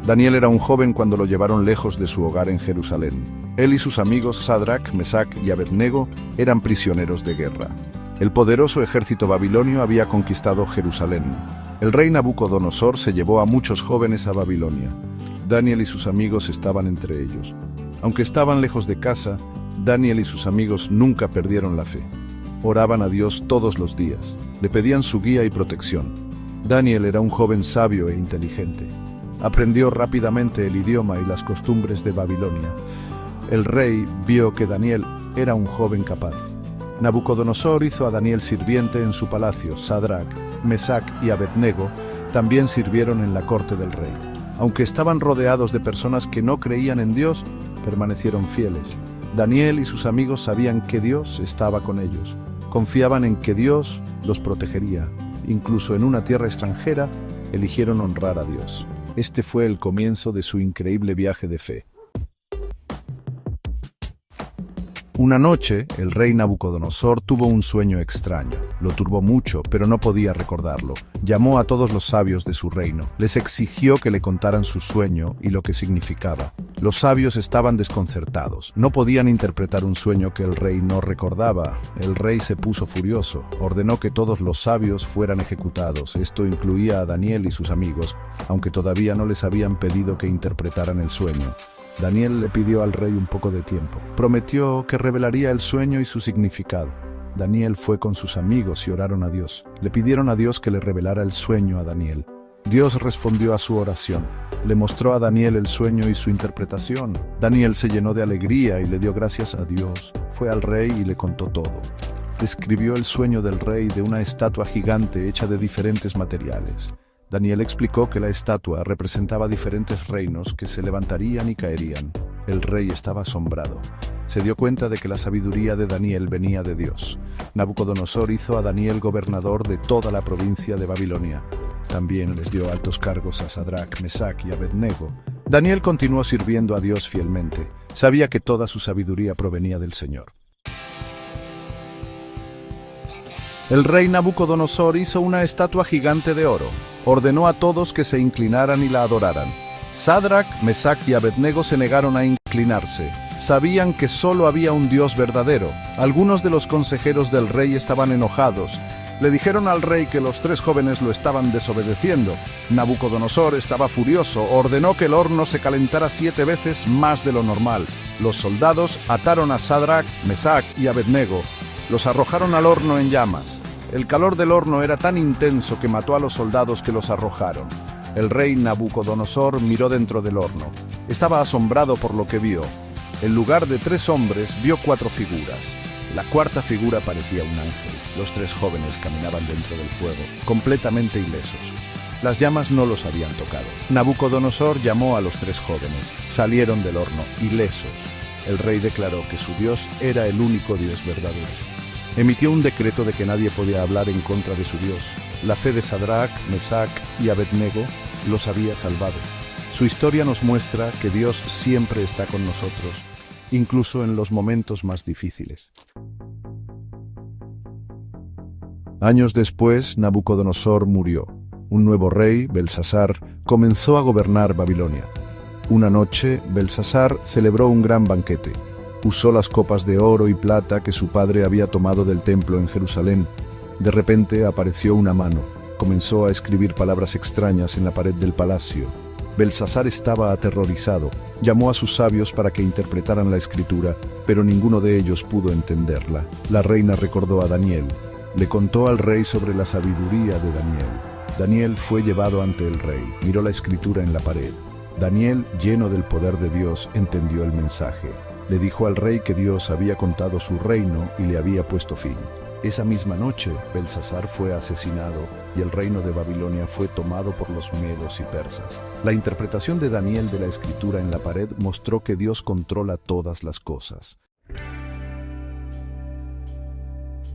Daniel era un joven cuando lo llevaron lejos de su hogar en Jerusalén. Él y sus amigos Sadrac, Mesac y Abednego eran prisioneros de guerra. El poderoso ejército babilonio había conquistado Jerusalén. El rey Nabucodonosor se llevó a muchos jóvenes a Babilonia. Daniel y sus amigos estaban entre ellos. Aunque estaban lejos de casa, Daniel y sus amigos nunca perdieron la fe. Oraban a Dios todos los días. Le pedían su guía y protección. Daniel era un joven sabio e inteligente. Aprendió rápidamente el idioma y las costumbres de Babilonia. El rey vio que Daniel era un joven capaz. Nabucodonosor hizo a Daniel sirviente en su palacio. Sadrac, Mesac y Abednego también sirvieron en la corte del rey. Aunque estaban rodeados de personas que no creían en Dios, permanecieron fieles. Daniel y sus amigos sabían que Dios estaba con ellos. Confiaban en que Dios los protegería. Incluso en una tierra extranjera, eligieron honrar a Dios. Este fue el comienzo de su increíble viaje de fe. Una noche, el rey Nabucodonosor tuvo un sueño extraño. Lo turbó mucho, pero no podía recordarlo. Llamó a todos los sabios de su reino. Les exigió que le contaran su sueño y lo que significaba. Los sabios estaban desconcertados. No podían interpretar un sueño que el rey no recordaba. El rey se puso furioso. Ordenó que todos los sabios fueran ejecutados. Esto incluía a Daniel y sus amigos, aunque todavía no les habían pedido que interpretaran el sueño. Daniel le pidió al rey un poco de tiempo. Prometió que revelaría el sueño y su significado. Daniel fue con sus amigos y oraron a Dios. Le pidieron a Dios que le revelara el sueño a Daniel. Dios respondió a su oración. Le mostró a Daniel el sueño y su interpretación. Daniel se llenó de alegría y le dio gracias a Dios. Fue al rey y le contó todo. Describió el sueño del rey de una estatua gigante hecha de diferentes materiales. Daniel explicó que la estatua representaba diferentes reinos que se levantarían y caerían. El rey estaba asombrado. Se dio cuenta de que la sabiduría de Daniel venía de Dios. Nabucodonosor hizo a Daniel gobernador de toda la provincia de Babilonia. También les dio altos cargos a Sadrac, Mesac y Abednego. Daniel continuó sirviendo a Dios fielmente. Sabía que toda su sabiduría provenía del Señor. El rey Nabucodonosor hizo una estatua gigante de oro. Ordenó a todos que se inclinaran y la adoraran. Sadrac, Mesac y Abednego se negaron a inclinarse. Sabían que solo había un Dios verdadero. Algunos de los consejeros del rey estaban enojados. Le dijeron al rey que los tres jóvenes lo estaban desobedeciendo. Nabucodonosor estaba furioso. Ordenó que el horno se calentara 7 veces más de lo normal. Los soldados ataron a Sadrac, Mesac y Abednego. Los arrojaron al horno en llamas. El calor del horno era tan intenso que mató a los soldados que los arrojaron. El rey Nabucodonosor miró dentro del horno. Estaba asombrado por lo que vio. En lugar de 3 hombres, vio 4 figuras. La cuarta figura parecía un ángel. Los 3 jóvenes caminaban dentro del fuego, completamente ilesos. Las llamas no los habían tocado. Nabucodonosor llamó a los 3 jóvenes. Salieron del horno, ilesos. El rey declaró que su Dios era el único Dios verdadero. Emitió un decreto de que nadie podía hablar en contra de su Dios. La fe de Sadrac, Mesac y Abednego los había salvado. Su historia nos muestra que Dios siempre está con nosotros, incluso en los momentos más difíciles. Años después, Nabucodonosor murió. Un nuevo rey, Belsasar, comenzó a gobernar Babilonia. Una noche, Belsasar celebró un gran banquete. Usó las copas de oro y plata que su padre había tomado del templo en Jerusalén. De repente apareció una mano. Comenzó a escribir palabras extrañas en la pared del palacio. Belsasar estaba aterrorizado. Llamó a sus sabios para que interpretaran la escritura, pero ninguno de ellos pudo entenderla. La reina recordó a Daniel. Le contó al rey sobre la sabiduría de Daniel. Daniel fue llevado ante el rey. Miró la escritura en la pared. Daniel, lleno del poder de Dios, entendió el mensaje. Le dijo al rey que Dios había contado su reino y le había puesto fin. Esa misma noche, Belsasar fue asesinado y el reino de Babilonia fue tomado por los medos y persas. La interpretación de Daniel de la escritura en la pared mostró que Dios controla todas las cosas.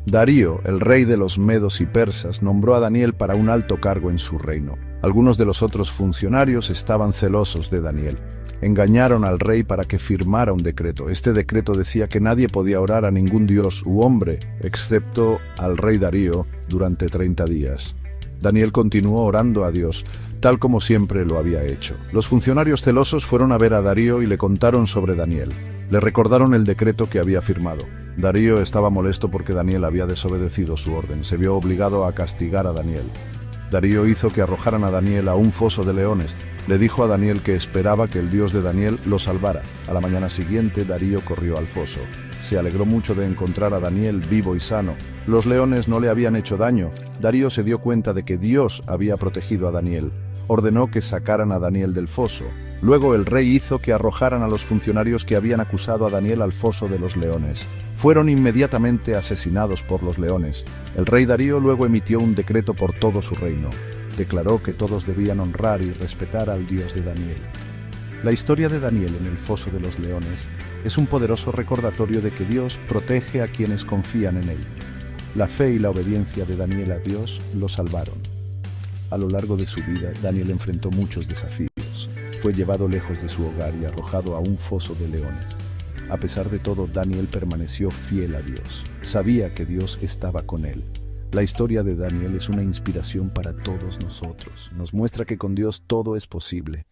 Darío, el rey de los medos y persas, nombró a Daniel para un alto cargo en su reino. Algunos de los otros funcionarios estaban celosos de Daniel. Engañaron al rey para que firmara un decreto. Este decreto decía que nadie podía orar a ningún dios u hombre, excepto al rey Darío, durante 30 días. Daniel continuó orando a Dios, tal como siempre lo había hecho. Los funcionarios celosos fueron a ver a Darío y le contaron sobre Daniel. Le recordaron el decreto que había firmado. Darío estaba molesto porque Daniel había desobedecido su orden. Se vio obligado a castigar a Daniel. Darío hizo que arrojaran a Daniel a un foso de leones. Le dijo a Daniel que esperaba que el Dios de Daniel lo salvara. A la mañana siguiente, Darío corrió al foso. Se alegró mucho de encontrar a Daniel vivo y sano. Los leones no le habían hecho daño. Darío se dio cuenta de que Dios había protegido a Daniel. Ordenó que sacaran a Daniel del foso. Luego el rey hizo que arrojaran a los funcionarios que habían acusado a Daniel al foso de los leones. Fueron inmediatamente asesinados por los leones. El rey Darío luego emitió un decreto por todo su reino. Declaró que todos debían honrar y respetar al Dios de Daniel. La historia de Daniel en el foso de los leones es un poderoso recordatorio de que Dios protege a quienes confían en Él. La fe y la obediencia de Daniel a Dios lo salvaron. A lo largo de su vida, Daniel enfrentó muchos desafíos. Fue llevado lejos de su hogar y arrojado a un foso de leones. A pesar de todo, Daniel permaneció fiel a Dios. Sabía que Dios estaba con él. La historia de Daniel es una inspiración para todos nosotros. Nos muestra que con Dios todo es posible.